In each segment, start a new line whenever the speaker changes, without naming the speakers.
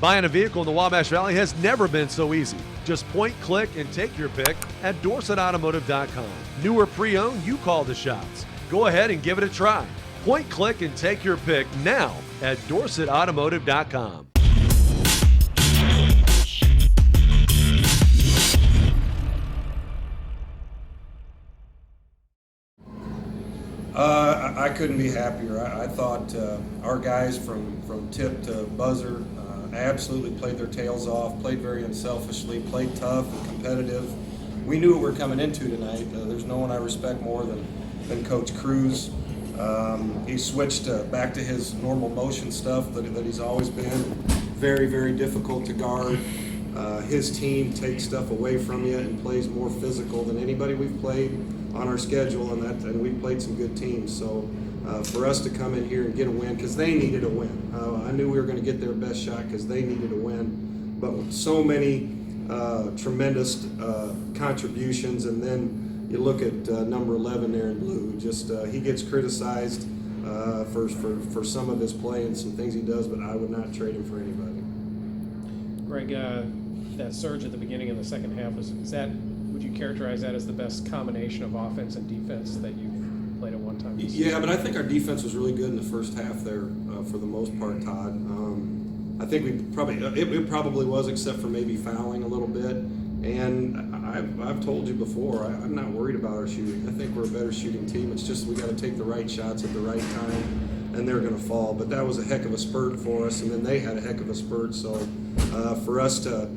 Buying a vehicle in the Wabash Valley has never been so easy. Just point, click, and take your pick at DorsetAutomotive.com. New or pre-owned, you call the shots. Go ahead and give it a try. Point, click, and take your pick now at DorsetAutomotive.com.
I couldn't be happier. I thought our guys from tip to buzzer absolutely played their tails off, played very unselfishly, played tough and competitive. We knew what we were coming into tonight. There's no one I respect more than Coach Cruz. He switched back to his normal motion stuff that he's always been. Very, very difficult to guard. His team takes stuff away from you and plays more physical than anybody we've played on our schedule, and we've played some good teams. So for us to come in here and get a win, because they needed a win. I knew we were going to get their best shot because they needed a win. But with so many tremendous contributions, and then you look at number 11 there in blue. Just he gets criticized for some of his play and some things he does, but I would not trade him for anybody.
Greg, that surge at the beginning of the second half, would you characterize that as the best combination of offense and defense that you've played at one time?
Yeah, but I think our defense was really good in the first half there for the most part, Todd. I think it probably was, except for maybe fouling a little bit. And I've told you before, I'm not worried about our shooting. I think we're a better shooting team. It's just we got to take the right shots at the right time, and they're going to fall. But that was a heck of a spurt for us, and then they had a heck of a spurt. So for us to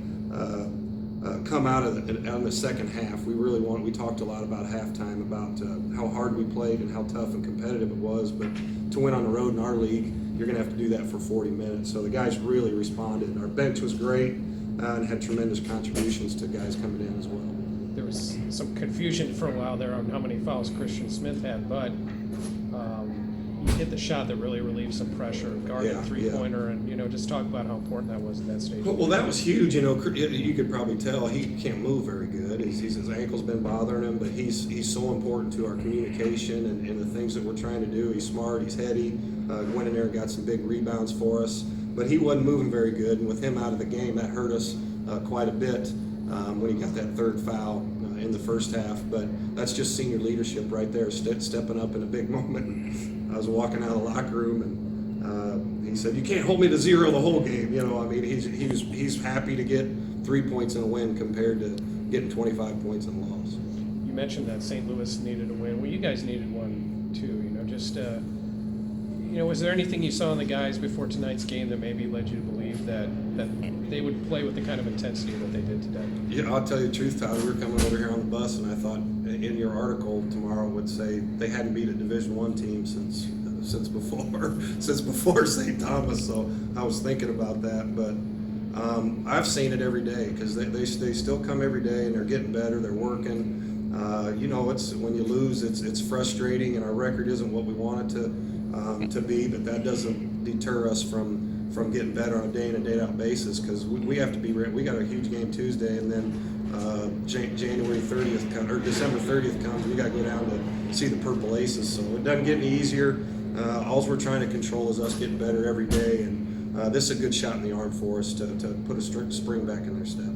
come out on the second half, we talked a lot about halftime, about how hard we played and how tough and competitive it was. But to win on the road in our league, you're going to have to do that for 40 minutes. So the guys really responded. Our bench was great and had tremendous contributions to guys coming in as well.
There was some confusion for a while there on how many fouls Christian Smith had, but you hit the shot that really relieved some pressure, guarded a three-pointer, and just talk about how important that was at that stage.
Well, that was huge. You could probably tell he can't move very good. His ankle's been bothering him, but he's so important to our communication and the things that we're trying to do. He's smart, he's heady. Went in there and got some big rebounds for us, but he wasn't moving very good. And with him out of the game, that hurt us quite a bit when he got that third foul in the first half. But that's just senior leadership right there, stepping up in a big moment. I was walking out of the locker room, and he said, "You can't hold me to zero the whole game." He's happy to get 3 points in a win compared to getting 25 points in a loss.
You mentioned that St. Louis needed a win. Well, you guys needed one too. Was there anything you saw in the guys before tonight's game that maybe led you to believe that they would play with the kind of intensity that they did today?
Yeah, I'll tell you the truth, Todd. We were coming over here on the bus, and I thought in your article tomorrow would say they hadn't beat a Division I team since before St. Thomas. So I was thinking about that, but I've seen it every day because they still come every day and they're getting better. They're working. It's when you lose, it's frustrating, and our record isn't what we want it to be, but that doesn't deter us from getting better on a day in and day out basis, because we have to be ready. We got a huge game Tuesday, and then January 30th or December 30th comes. We got to go down to see the Purple Aces, so it doesn't get any easier. All we're trying to control is us getting better every day, and this is a good shot in the arm for us to put a spring back in their step.